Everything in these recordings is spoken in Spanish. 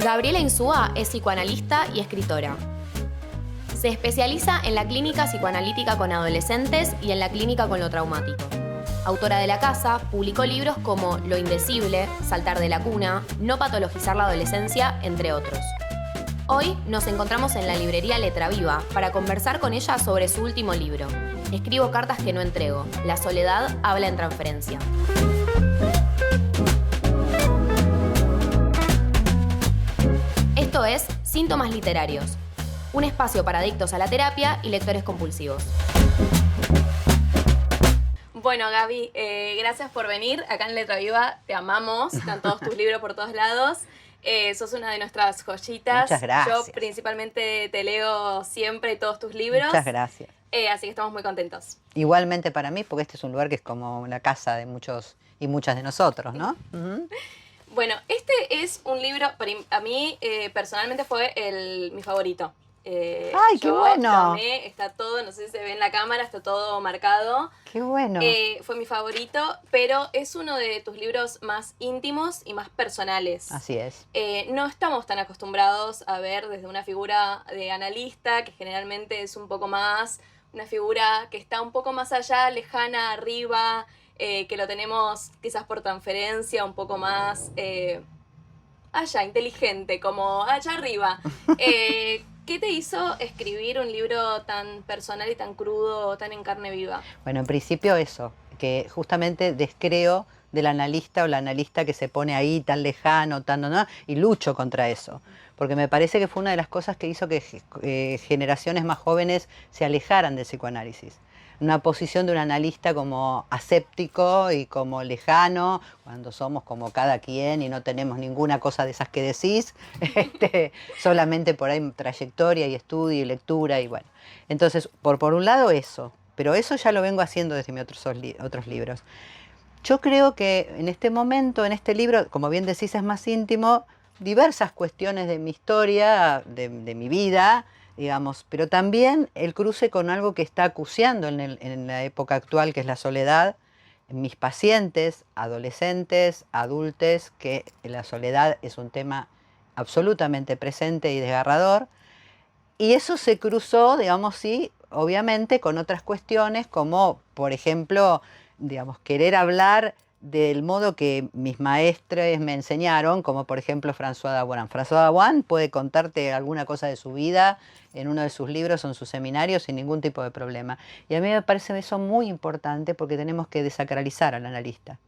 Gabriela Insúa es psicoanalista y escritora. Se especializa en la clínica psicoanalítica con adolescentes y en la clínica con lo traumático. Autora de La Casa, publicó libros como Lo Indecible, Saltar de la Cuna, No patologizar la adolescencia, entre otros. Hoy nos encontramos en la librería Letra Viva para conversar con ella sobre su último libro, Escribo cartas que no entrego, La soledad habla en transferencia. Esto es Síntomas Literarios, un espacio para adictos a la terapia y lectores compulsivos. Bueno, Gaby, gracias por venir. Acá en Letra Viva te amamos, están todos tus libros por todos lados. Sos una de nuestras joyitas. Muchas gracias. Yo principalmente te leo siempre todos tus libros. Muchas gracias. Así que estamos muy contentos. Igualmente para mí, porque este es un lugar que es como la casa de muchos y muchas de nosotros, ¿no? Uh-huh. Bueno, este es un libro, a mí personalmente fue mi favorito. ¡Ay, qué bueno! Lo amé, está todo, no sé si se ve en la cámara, está todo marcado. ¡Qué bueno! Fue mi favorito, pero es uno de tus libros más íntimos y más personales. Así es. No estamos tan acostumbrados a ver desde una figura de analista, que generalmente es un poco más, una figura que está un poco más allá, lejana, arriba, que lo tenemos quizás por transferencia, un poco más allá, inteligente, como allá arriba. ¿Qué te hizo escribir un libro tan personal y tan crudo, tan en carne viva? Bueno, en principio eso, que justamente descreo del analista o la analista que se pone ahí tan lejano, ¿no? Y lucho contra eso, porque me parece que fue una de las cosas que hizo que generaciones más jóvenes se alejaran del psicoanálisis. Una posición de un analista como aséptico y como lejano, cuando somos como cada quien y no tenemos ninguna cosa de esas que decís, solamente por ahí trayectoria y estudio y lectura y bueno. Entonces, por un lado eso, pero eso ya lo vengo haciendo desde mis otros libros. Yo creo que en este momento, en este libro, como bien decís, es más íntimo, diversas cuestiones de mi historia, de mi vida, digamos, pero también el cruce con algo que está acuciando en la época actual, que es la soledad, en mis pacientes, adolescentes, adultos, que la soledad es un tema absolutamente presente y desgarrador, y eso se cruzó, digamos, sí, obviamente, con otras cuestiones, como, por ejemplo, digamos, querer hablar del modo que mis maestres me enseñaron, como por ejemplo François Dabuan. François Dabuan puede contarte alguna cosa de su vida en uno de sus libros o en sus seminarios sin ningún tipo de problema. Y a mí me parece eso muy importante porque tenemos que desacralizar al analista.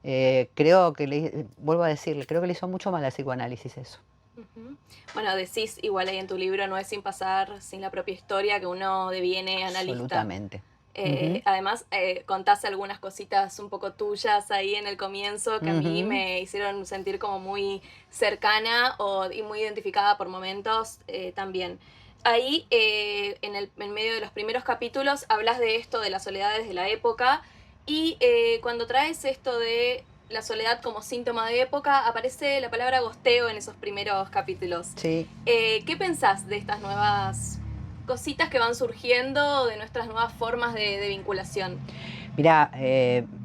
Creo que, vuelvo a decirle, creo que le hizo mucho mal al psicoanálisis eso. Uh-huh. Bueno, decís igual ahí en tu libro, no es sin pasar, sin la propia historia, que uno deviene analista. Absolutamente. Además, contaste algunas cositas un poco tuyas ahí en el comienzo que a mí me hicieron sentir como muy cercana y muy identificada por momentos también. Ahí, en medio de los primeros capítulos, hablas de esto, de las soledades de la época, y cuando traes esto de la soledad como síntoma de época, aparece la palabra gosteo en esos primeros capítulos. Sí. ¿Qué pensás de estas nuevas cositas que van surgiendo, de nuestras nuevas formas de vinculación? Mira,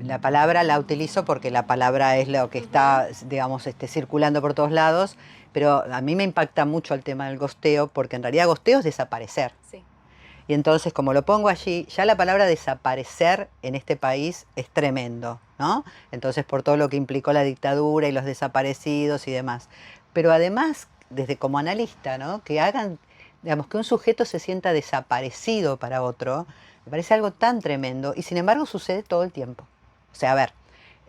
la palabra la utilizo porque la palabra es lo que está, digamos, circulando por todos lados, pero a mí me impacta mucho el tema del gosteo, porque en realidad gosteo es desaparecer. Sí. Y entonces, como lo pongo allí, ya la palabra desaparecer en este país es tremendo, ¿no? Entonces, por todo lo que implicó la dictadura y los desaparecidos y demás. Pero además, desde como analista, ¿no? Que hagan, digamos, que un sujeto se sienta desaparecido para otro, me parece algo tan tremendo y sin embargo sucede todo el tiempo. O sea, a ver,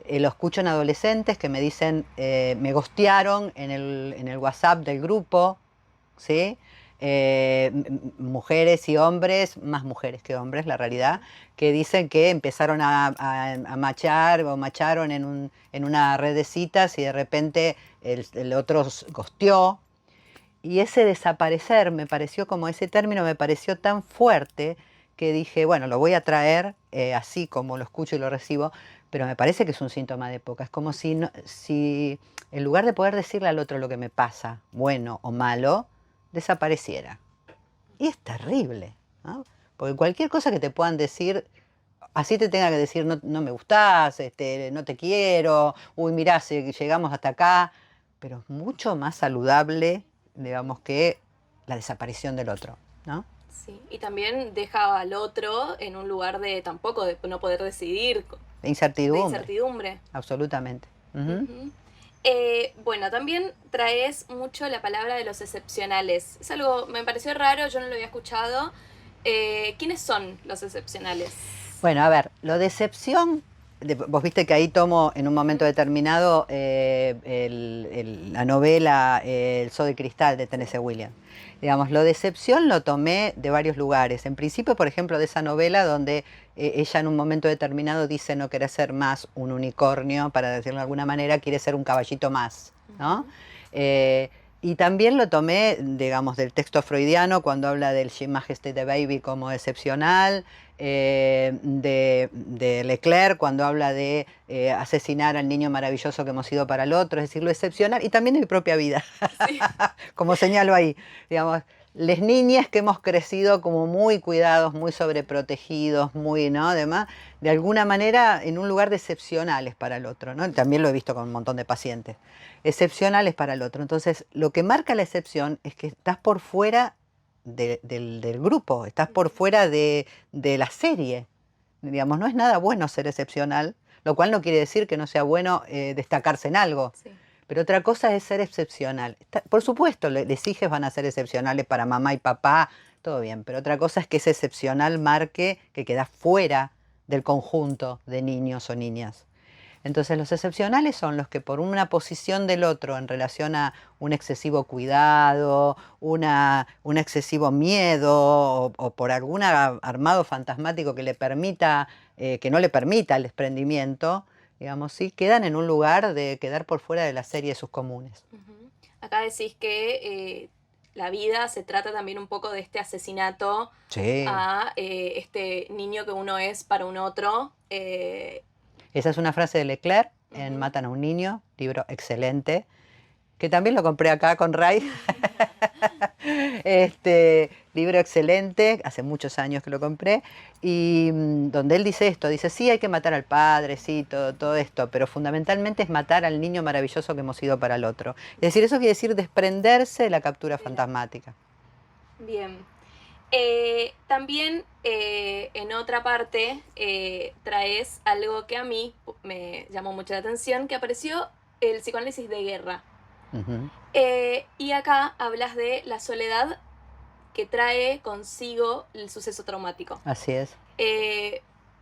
lo escucho en adolescentes que me dicen, me gostearon en el WhatsApp del grupo, ¿sí? Mujeres y hombres, más mujeres que hombres, la realidad, que dicen que empezaron a machar o macharon en una red de citas y de repente el otro gosteó. Y ese desaparecer me pareció, como ese término me pareció tan fuerte que dije, bueno, lo voy a traer así como lo escucho y lo recibo, pero me parece que es un síntoma de época. Es como si en lugar de poder decirle al otro lo que me pasa, bueno o malo, desapareciera. Y es terrible, ¿no? Porque cualquier cosa que te puedan decir, así te tenga que decir, no me gustás, no te quiero, uy, mirá, llegamos hasta acá, pero es mucho más saludable, digamos, que la desaparición del otro, ¿no? Sí, y también deja al otro en un lugar de tampoco de no poder decidir, De incertidumbre. de incertidumbre. Absolutamente. Ujú. Bueno, también traes mucho la palabra de los excepcionales. Es algo, me pareció raro, yo no lo había escuchado. ¿Quiénes son los excepcionales? Bueno, a ver, lo de excepción, vos viste que ahí tomo en un momento determinado la novela El Zoo de Cristal de Tennessee Williams. Digamos, lo de excepción lo tomé de varios lugares. En principio, por ejemplo, de esa novela donde ella en un momento determinado dice no querer ser más un unicornio, para decirlo de alguna manera, quiere ser un caballito más, ¿no? Y también lo tomé, digamos, del texto freudiano cuando habla del She Majesty the Baby como excepcional, de Leclerc cuando habla de asesinar al niño maravilloso que hemos sido para el otro, es decir, lo excepcional, y también de mi propia vida, Sí. como señalo ahí, digamos, las niñas que hemos crecido como muy cuidados, muy sobreprotegidos, muy, ¿no? Además, de alguna manera en un lugar de excepcionales para el otro, ¿no? También lo he visto con un montón de pacientes, excepcionales para el otro. Entonces, lo que marca la excepción es que estás por fuera del grupo, estás por fuera de la serie. Digamos, no es nada bueno ser excepcional, lo cual no quiere decir que no sea bueno destacarse en algo. Sí. Pero otra cosa es ser excepcional. Por supuesto, los hijos van a ser excepcionales para mamá y papá, todo bien, pero otra cosa es que ese excepcional marque que queda fuera del conjunto de niños o niñas. Entonces los excepcionales son los que por una posición del otro en relación a un excesivo cuidado, un excesivo miedo o por algún armado fantasmático que le permita, que no le permita el desprendimiento, digamos, sí, quedan en un lugar de quedar por fuera de la serie de sus comunes. Ujú. Acá decís que la vida se trata también un poco de este asesinato Sí. a este niño que uno es para un otro. Esa es una frase de Leclerc en Ujú. Matan a un niño, libro excelente, que también lo compré acá con Ray. Libro excelente, hace muchos años que lo compré, y donde él dice esto, dice, sí, hay que matar al padre, sí, todo esto, pero fundamentalmente es matar al niño maravilloso que hemos sido para el otro. Es decir, eso quiere decir desprenderse de la captura fantasmática. Bien. También en otra parte traes algo que a mí me llamó mucho la atención, que apareció el psicoanálisis de guerra. Ujú. Y acá hablas de la soledad que trae consigo el suceso traumático. Así es.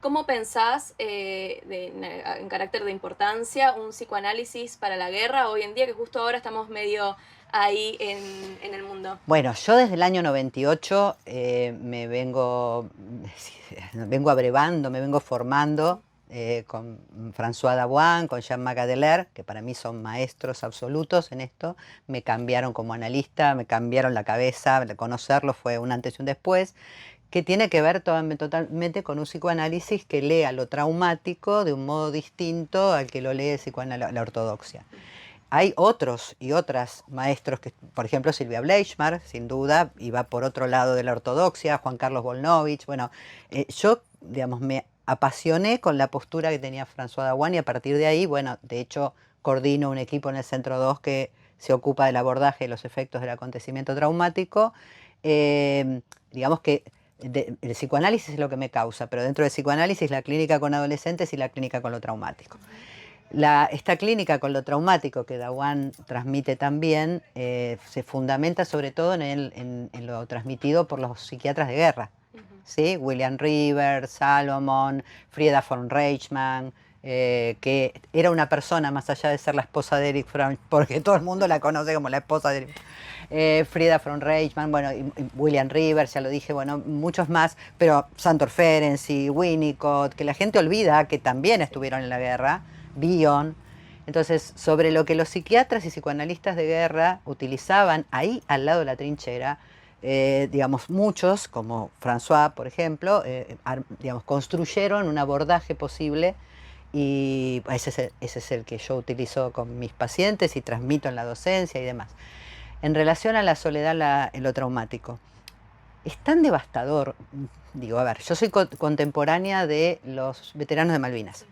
¿Cómo pensás en carácter de importancia un psicoanálisis para la guerra hoy en día, que justo ahora estamos medio ahí en el mundo? Bueno, yo desde el año 98 me vengo abrevando, me vengo formando con François Dawan, con Jean Magadeler, que para mí son maestros absolutos en esto. Me cambiaron como analista, me cambiaron la cabeza, conocerlo fue un antes y un después, que tiene que ver totalmente con un psicoanálisis que lea lo traumático de un modo distinto al que lo lee la ortodoxia. Hay otros y otras maestros, que, por ejemplo, Silvia Bleichmar, sin duda, iba por otro lado de la ortodoxia, Juan Carlos Volnovich. Bueno, yo, digamos, me apasioné con la postura que tenía François Dawan y a partir de ahí, bueno, de hecho, coordino un equipo en el Centro 2 que se ocupa del abordaje de los efectos del acontecimiento traumático. Digamos que el psicoanálisis es lo que me causa, pero dentro del psicoanálisis la clínica con adolescentes y la clínica con lo traumático. Esta clínica con lo traumático que Dawan transmite también se fundamenta sobre todo en lo transmitido por los psiquiatras de guerra. ¿Sí? William Rivers, Salomon, Frieda von Reichmann, que era una persona más allá de ser la esposa de Erich Fromm, porque todo el mundo la conoce como la esposa de Erich. Frieda von Reichmann, bueno, y William Rivers, ya lo dije, bueno, muchos más, pero Sandor Ferenczi, Winnicott, que la gente olvida que también estuvieron en la guerra, Bion. Entonces, sobre lo que los psiquiatras y psicoanalistas de guerra utilizaban ahí al lado de la trinchera, digamos, muchos, como François, por ejemplo, digamos, construyeron un abordaje posible y ese es el que yo utilizo con mis pacientes y transmito en la docencia y demás. En relación a la soledad en lo traumático, es tan devastador. Digo, a ver, yo soy contemporánea de los veteranos de Malvinas.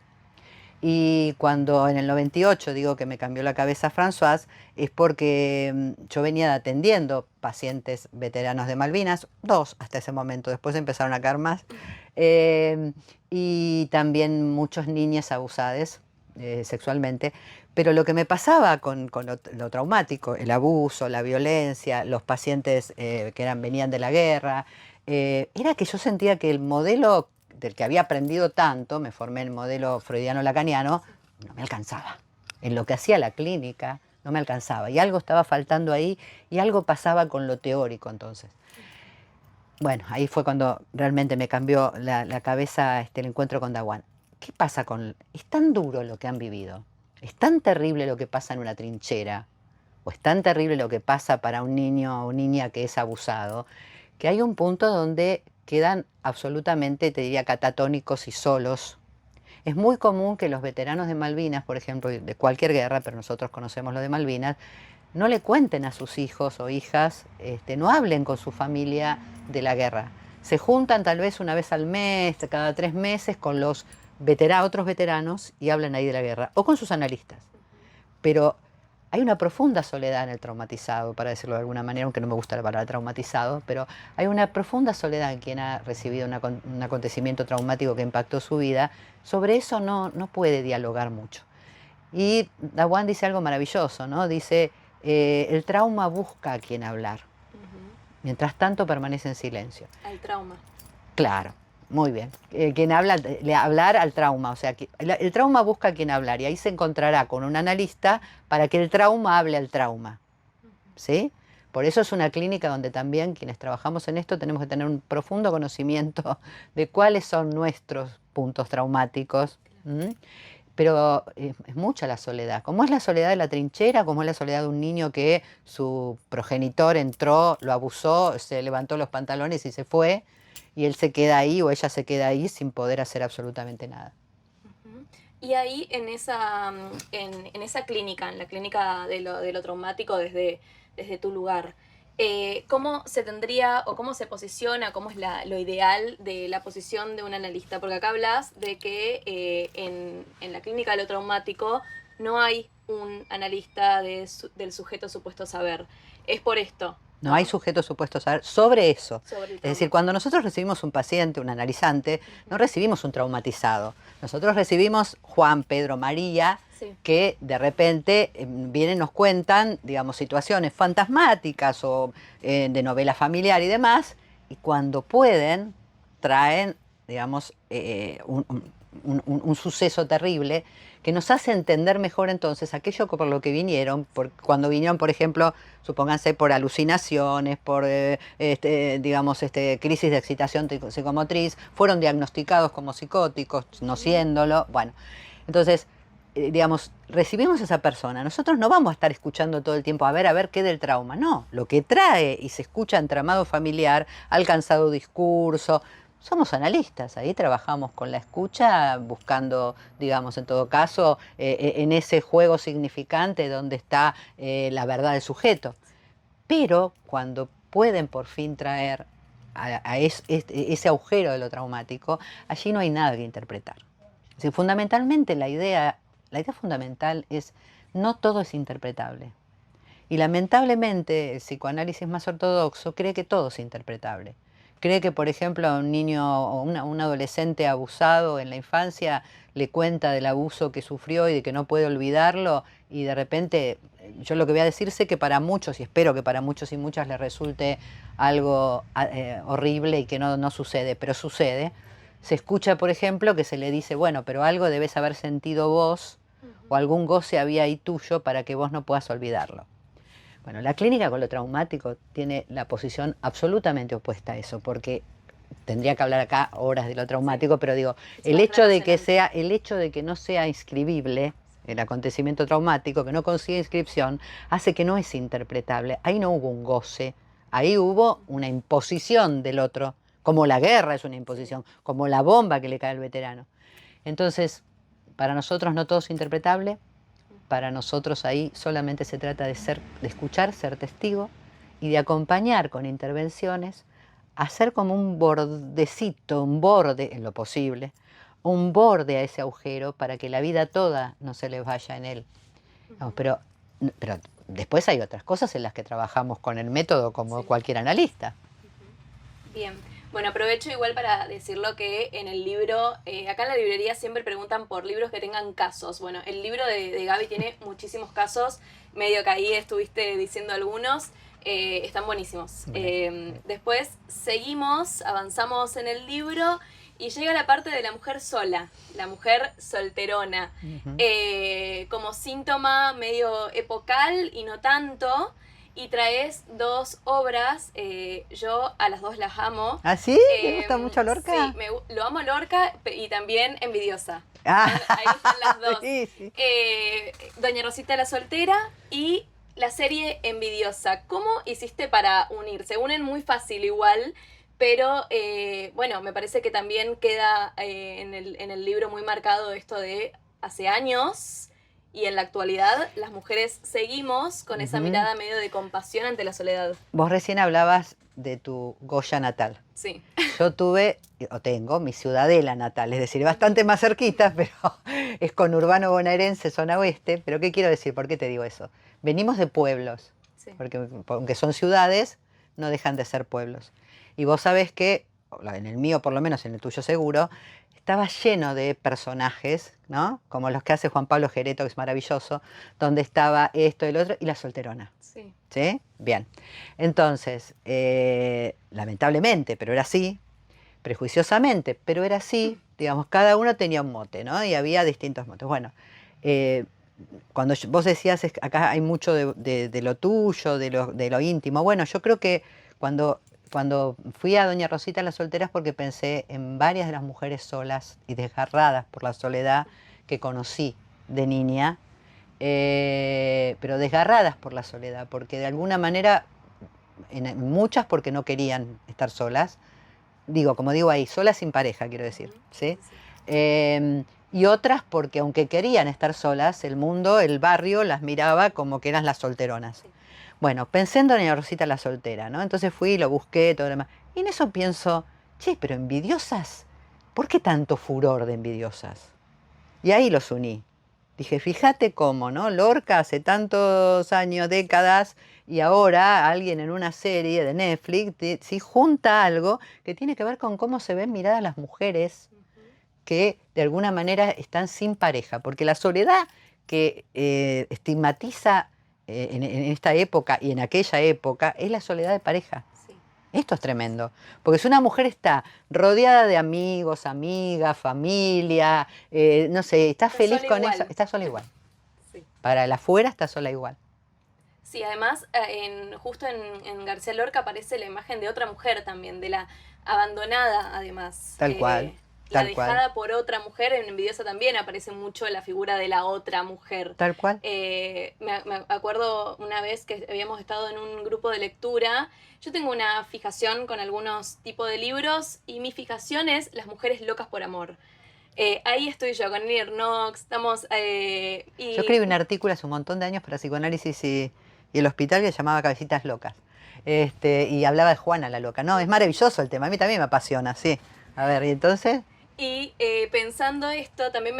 Y cuando en el 98 digo que me cambió la cabeza Françoise, es porque yo venía atendiendo pacientes veteranos de Malvinas, 2 hasta ese momento, después empezaron a caer más, eh, y también muchos niños abusados sexualmente. Pero lo que me pasaba con lo traumático, el abuso, la violencia, los pacientes venían de la guerra, era que yo sentía que el modelo del que había aprendido tanto, me formé en el modelo freudiano-lacaniano, no me alcanzaba. En lo que hacía la clínica no me alcanzaba. Y algo estaba faltando ahí y algo pasaba con lo teórico entonces. Bueno, ahí fue cuando realmente me cambió la cabeza el encuentro con Dawan. ¿Qué pasa con...? Es tan duro lo que han vivido, es tan terrible lo que pasa en una trinchera, o es tan terrible lo que pasa para un niño o niña que es abusado, que hay un punto donde quedan absolutamente, te diría, catatónicos y solos. Es muy común que los veteranos de Malvinas, por ejemplo, de cualquier guerra, pero nosotros conocemos lo de Malvinas, no le cuenten a sus hijos o hijas, no hablen con su familia de la guerra. Se juntan tal vez una vez al mes, cada 3 meses, con los otros veteranos y hablan ahí de la guerra, o con sus analistas. Pero hay una profunda soledad en el traumatizado, para decirlo de alguna manera, aunque no me gusta la palabra traumatizado, pero hay una profunda soledad en quien ha recibido un acontecimiento traumático que impactó su vida. Sobre eso no puede dialogar mucho. Y Dawan dice algo maravilloso, ¿no? Dice, el trauma busca a quien hablar. Mientras tanto permanece en silencio. Al trauma. Claro, muy bien. Quien habla, hablar al trauma, o sea, el trauma busca a quien hablar y ahí se encontrará con un analista para que el trauma hable al trauma. ¿Sí? Por eso es una clínica donde también quienes trabajamos en esto tenemos que tener un profundo conocimiento de cuáles son nuestros puntos traumáticos. Pero es mucha la soledad. Como es la soledad de la trinchera, como es la soledad de un niño que su progenitor entró, lo abusó, se levantó los pantalones y se fue, y él se queda ahí o ella se queda ahí sin poder hacer absolutamente nada. Y ahí en esa clínica, en la clínica de lo traumático desde tu lugar, ¿cómo se tendría o cómo se posiciona, cómo es lo ideal de la posición de un analista? Porque acá hablas de que en la clínica de lo traumático no hay un analista del sujeto supuesto saber. Es por esto. No hay sujeto supuesto a saber sobre eso. Sobre Es decir, cuando nosotros recibimos un paciente, un analizante, no recibimos un traumatizado. Nosotros recibimos Juan, Pedro, María, sí, que de repente vienen, nos cuentan, digamos, situaciones fantasmáticas o de novela familiar y demás, y cuando pueden, traen, digamos, un suceso terrible que nos hace entender mejor entonces aquello por lo que vinieron, cuando vinieron, por ejemplo, supónganse por alucinaciones, por digamos, crisis de excitación psicomotriz, fueron diagnosticados como psicóticos, no siéndolo, bueno, entonces, digamos, recibimos a esa persona, nosotros no vamos a estar escuchando todo el tiempo, a ver qué del trauma, no, lo que trae y se escucha entramado familiar, ha alcanzado discurso. Somos analistas, ahí trabajamos con la escucha, buscando, digamos, en todo caso, en ese juego significante donde está la verdad del sujeto. Pero cuando pueden por fin traer ese agujero de lo traumático, allí no hay nada que interpretar. Es decir, fundamentalmente la idea fundamental es, no todo es interpretable. Y lamentablemente el psicoanálisis más ortodoxo cree que todo es interpretable. Cree que, por ejemplo, a un niño o un adolescente abusado en la infancia le cuenta del abuso que sufrió y de que no puede olvidarlo, y de repente, yo lo que voy a decir, sé que para muchos, y espero que para muchos y muchas les resulte algo horrible y que no sucede, pero sucede. Se escucha, por ejemplo, que se le dice, bueno, pero algo debes haber sentido vos, o algún goce había ahí tuyo para que vos no puedas olvidarlo. Bueno, la clínica con lo traumático tiene la posición absolutamente opuesta a eso, porque tendría que hablar acá horas de lo traumático, pero digo, el hecho de que no sea inscribible el acontecimiento traumático, que no consiga inscripción, hace que no es interpretable. Ahí no hubo un goce, ahí hubo una imposición del otro, como la guerra es una imposición, como la bomba que le cae al veterano. Entonces, para nosotros no todo es interpretable. Para nosotros ahí solamente se trata de escuchar, ser testigo y de acompañar con intervenciones, hacer como un bordecito, un borde en lo posible, un borde a ese agujero para que la vida toda no se les vaya en él. No, pero después hay otras cosas en las que trabajamos con el método como Sí. cualquier analista. Bien, bueno, aprovecho igual para decirlo que en el libro, acá en la librería siempre preguntan por libros que tengan casos. Bueno, el libro de Gaby tiene muchísimos casos, medio que ahí estuviste diciendo algunos, están buenísimos. Después seguimos, avanzamos en el libro y llega la parte de la mujer sola, la mujer solterona, como síntoma medio epocal y no tanto. Y traes 2 obras, yo a las 2 las amo. ¿Ah, sí? ¿Te gusta mucho Lorca? Sí, lo amo Lorca y también Envidiosa. Ah, Ahí están las 2. sí, sí. Doña Rosita la soltera y la serie Envidiosa. ¿Cómo hiciste para unir? Se unen muy fácil igual, pero bueno, me parece que también queda en el libro muy marcado esto de hace años. Y en la actualidad las mujeres seguimos con esa mirada medio de compasión ante la soledad. Vos recién hablabas de tu Goya natal. Sí. Yo tuve, o tengo, mi ciudadela natal, es decir, bastante más cerquita, pero es conurbano bonaerense, zona oeste. Pero ¿qué quiero decir? ¿Por qué te digo eso? Venimos de pueblos, Sí. porque aunque son ciudades, no dejan de ser pueblos. Y vos sabés que, en el mío por lo menos, en el tuyo seguro, estaba lleno de personajes, ¿no? Como los que hace Juan Pablo Gereto, que es maravilloso, donde estaba esto y el otro, y la solterona. Sí. ¿Sí? Bien. Entonces, lamentablemente, pero era así, prejuiciosamente, pero era así, digamos, cada uno tenía un mote, ¿no? Y había distintos motes. Bueno, cuando vos decías, acá hay mucho de lo tuyo, de lo íntimo. Bueno, yo creo que cuando fui a Doña Rosita la soltera es porque pensé en varias de las mujeres solas y desgarradas por la soledad que conocí de niña, pero desgarradas por la soledad, porque de alguna manera, en muchas porque no querían estar solas, como digo ahí, solas sin pareja, quiero decir, ¿sí? Y otras porque aunque querían estar solas, el mundo, el barrio las miraba como que eran las solteronas. Bueno, pensé en Doña Rosita la soltera, ¿no? Entonces fui, lo busqué, todo lo demás. Y en eso pienso, che, pero envidiosas, ¿por qué tanto furor de envidiosas? Y ahí los uní. Dije, fíjate cómo, ¿no? Lorca hace tantos años, décadas, y ahora alguien en una serie de Netflix sí junta algo que tiene que ver con cómo se ven miradas las mujeres que de alguna manera están sin pareja. Porque la soledad que estigmatiza en esta época y en aquella época es la soledad de pareja. Sí. Esto es tremendo, porque si una mujer está rodeada de amigos, amigas, familia, no sé, está feliz con eso, está sola igual. Sí. Para el afuera está sola igual. Sí, además, justo en García Lorca aparece la imagen de otra mujer también, de la abandonada, además. Tal cual. La Tal cual. dejada por otra mujer, en Envidiosa también aparece mucho la figura de la otra mujer. Tal cual. Me acuerdo una vez que habíamos estado en un grupo de lectura. Yo tengo una fijación con algunos tipos de libros y mi fijación es las mujeres locas por amor. Ahí estoy yo con Neil Knox, estamos... Yo escribí un artículo hace un montón de años para psicoanálisis y el hospital que se llamaba Cabecitas Locas. Y hablaba de Juana la loca. No, es maravilloso el tema, a mí también me apasiona, sí. A ver, ¿y entonces? Y pensando esto, también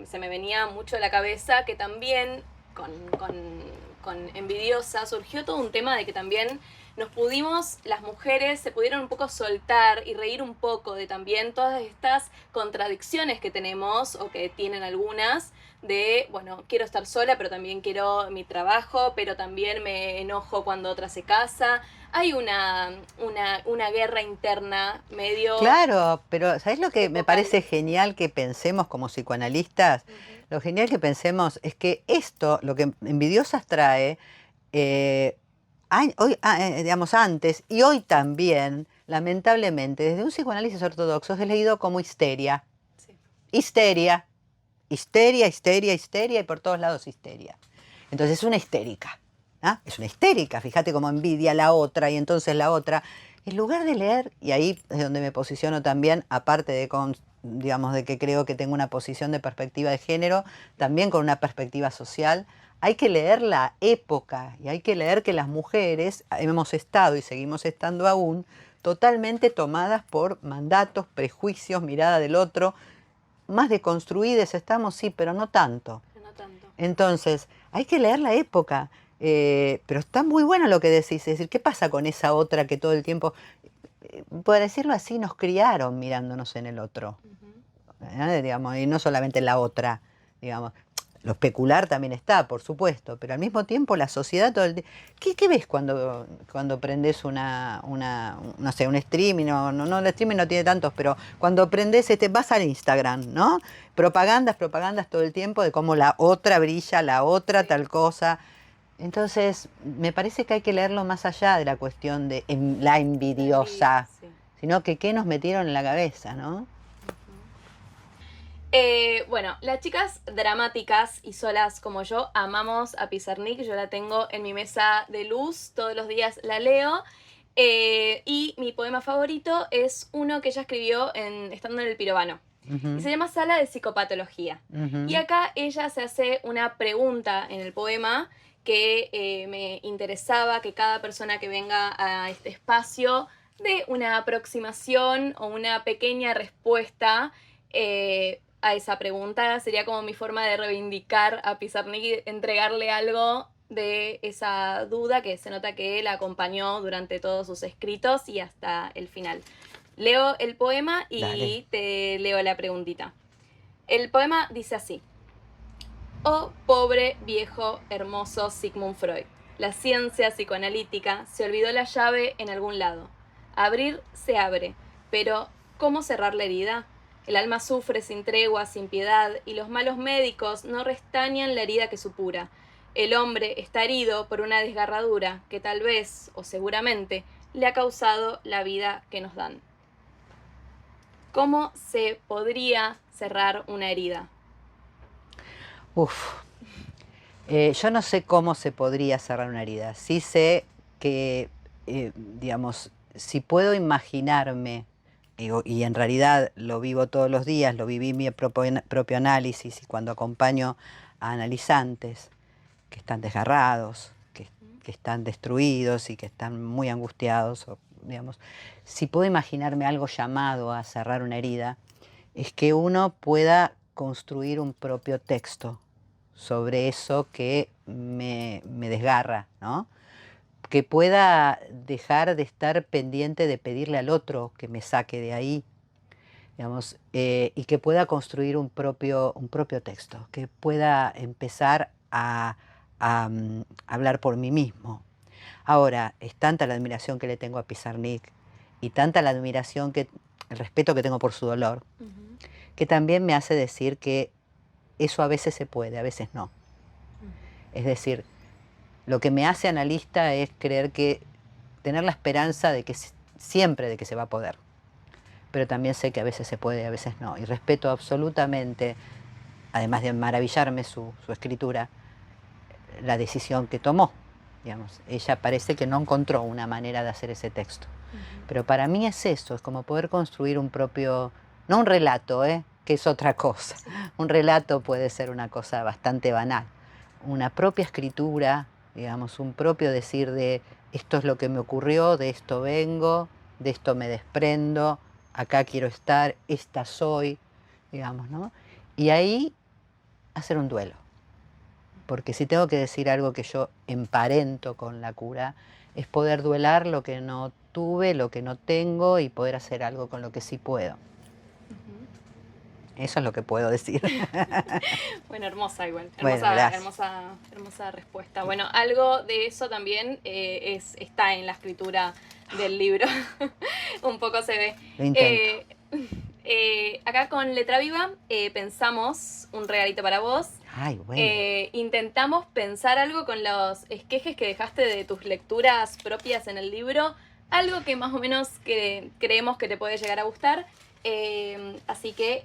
se me venía mucho a la cabeza que también con Envidiosa surgió todo un tema de que también las mujeres se pudieron un poco soltar y reír un poco de también todas estas contradicciones que tenemos o que tienen algunas de, bueno, quiero estar sola, pero también quiero mi trabajo, pero también me enojo cuando otra se casa. Hay una guerra interna medio... Claro, pero ¿sabés lo que me parece genial que pensemos como psicoanalistas? Lo genial que pensemos es que esto, lo que Envidiosas trae, digamos antes y hoy también, lamentablemente, desde un psicoanálisis ortodoxo es leído como histeria. Sí. Histeria, histeria, histeria, histeria y por todos lados histeria. Entonces es una histérica. ¿Ah? Es una histérica, fíjate cómo envidia a la otra y entonces la otra. En lugar de leer, y ahí es donde me posiciono también, aparte de digamos, de que creo que tengo una posición de perspectiva de género, también con una perspectiva social, hay que leer la época y hay que leer que las mujeres hemos estado y seguimos estando aún totalmente tomadas por mandatos, prejuicios, mirada del otro, más deconstruidas estamos, sí, pero no tanto. No tanto. Entonces, hay que leer la época. Pero está muy bueno lo que decís, es decir, ¿qué pasa con esa otra que todo el tiempo, por decirlo así, nos criaron mirándonos en el otro? Digamos, y no solamente la otra, digamos. Lo especular también está, por supuesto, pero al mismo tiempo la sociedad todo el tiempo. ¿Qué ves cuando prendes no sé, un streaming? No, el streaming no tiene tantos, pero cuando prendes, vas al Instagram, ¿no? Propagandas todo el tiempo de cómo la otra brilla, la otra tal cosa. Entonces, me parece que hay que leerlo más allá de la cuestión de la envidiosa, Sí. sino que qué nos metieron en la cabeza, ¿no? Bueno, las chicas dramáticas y solas como yo amamos a Pizarnik. Yo la tengo en mi mesa de luz, todos los días la leo. Y mi poema favorito es uno que ella escribió estando en el Pirobano. Y se llama Sala de Psicopatología. Y acá ella se hace una pregunta en el poema que me interesaba que cada persona que venga a este espacio dé una aproximación o una pequeña respuesta a esa pregunta. Sería como mi forma de reivindicar a Pizarnik y entregarle algo de esa duda que se nota que él acompañó durante todos sus escritos y hasta el final. Leo el poema y Dale. te leo la preguntita. El poema dice así. Oh, pobre, viejo, hermoso Sigmund Freud. La ciencia psicoanalítica se olvidó la llave en algún lado. Abrir se abre, pero ¿cómo cerrar la herida? El alma sufre sin tregua, sin piedad, y los malos médicos no restañan la herida que supura. El hombre está herido por una desgarradura que tal vez, o seguramente, le ha causado la vida que nos dan. ¿Cómo se podría cerrar una herida? Yo no sé cómo se podría cerrar una herida. Sí sé que, digamos, si puedo imaginarme, y en realidad lo vivo todos los días, lo viví mi propio análisis y cuando acompaño a analizantes que están desgarrados, que están destruidos y que están muy angustiados, digamos, si puedo imaginarme algo llamado a cerrar una herida, es que uno pueda construir un propio texto sobre eso que me desgarra, ¿no? Que pueda dejar de estar pendiente de pedirle al otro que me saque de ahí, digamos, y que pueda construir un propio texto, que pueda empezar a hablar por mí mismo. Ahora, es tanta la admiración que le tengo a Pizarnik y tanta la admiración, el respeto que tengo por su dolor, que también me hace decir que eso a veces se puede, a veces no. Es decir, lo que me hace analista es tener la esperanza de que siempre de que se va a poder. Pero también sé que a veces se puede y a veces no. Y respeto absolutamente, además de maravillarme su escritura, la decisión que tomó. Digamos, ella parece que no encontró una manera de hacer ese texto. Pero para mí es eso, es como poder construir un propio, no un relato, que es otra cosa. Un relato puede ser una cosa bastante banal. Una propia escritura, digamos, un propio decir de esto es lo que me ocurrió, de esto vengo, de esto me desprendo, acá quiero estar, esta soy, digamos, ¿no? Y ahí hacer un duelo. Porque si tengo que decir algo que yo emparento con la cura, es poder duelar lo que no tuve, lo que no tengo y poder hacer algo con lo que sí puedo. Eso es lo que puedo decir. Bueno, hermosa igual. Bueno, hermosa respuesta. Bueno, algo de eso también está en la escritura del libro. Un poco se ve. Lo intento. Acá con Letra Viva pensamos un regalito para vos. Ay, bueno. Intentamos pensar algo con los esquejes que dejaste de tus lecturas propias en el libro. Algo que más o menos creemos que te puede llegar a gustar. Así que...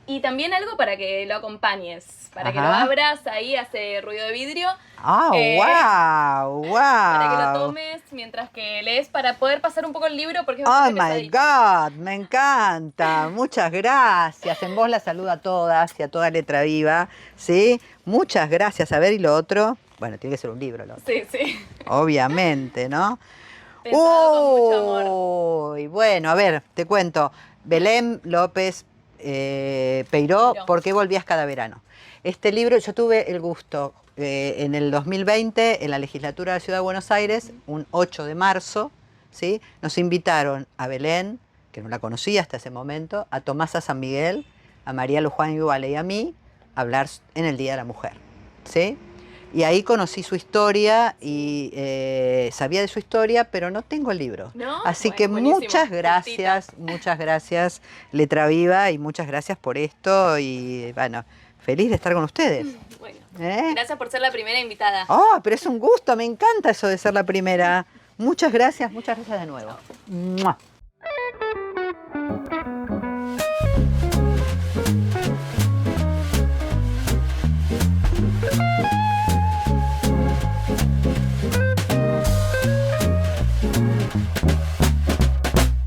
Y también algo para que lo acompañes, para que lo abras, ahí hace ruido de vidrio. ¡Wow! Para que lo tomes mientras que lees, para poder pasar un poco el libro, porque es bastante pesadito. God! Me encanta. Muchas gracias. En voz la saludo a todas y a toda Letra Viva, ¿sí? Muchas gracias. A ver, ¿y lo otro? Bueno, tiene que ser un libro, lo otro. Sí. Obviamente, ¿no? Pensado con mucho amor. Bueno, a ver, te cuento. Belén López Peiró, Peiró. ¿Por qué volvías cada verano? Este libro, yo tuve el gusto en el 2020, en la legislatura de la Ciudad de Buenos Aires, un 8 de marzo, ¿sí? Nos invitaron a Belén, que no la conocía hasta ese momento, a Tomasa San Miguel, a María Luján Iguale y a mí, a hablar en el Día de la Mujer, ¿sí? Y ahí conocí su historia y sabía de su historia, pero no tengo el libro. ¿No? Así Bueno, que buenísimo. muchas gracias, Letra Viva, y muchas gracias por esto. Y bueno, feliz de estar con ustedes. Bueno, ¿Eh? gracias por ser la primera invitada. Oh, pero es un gusto, me encanta eso de ser la primera. Muchas gracias de nuevo. ¡Mua!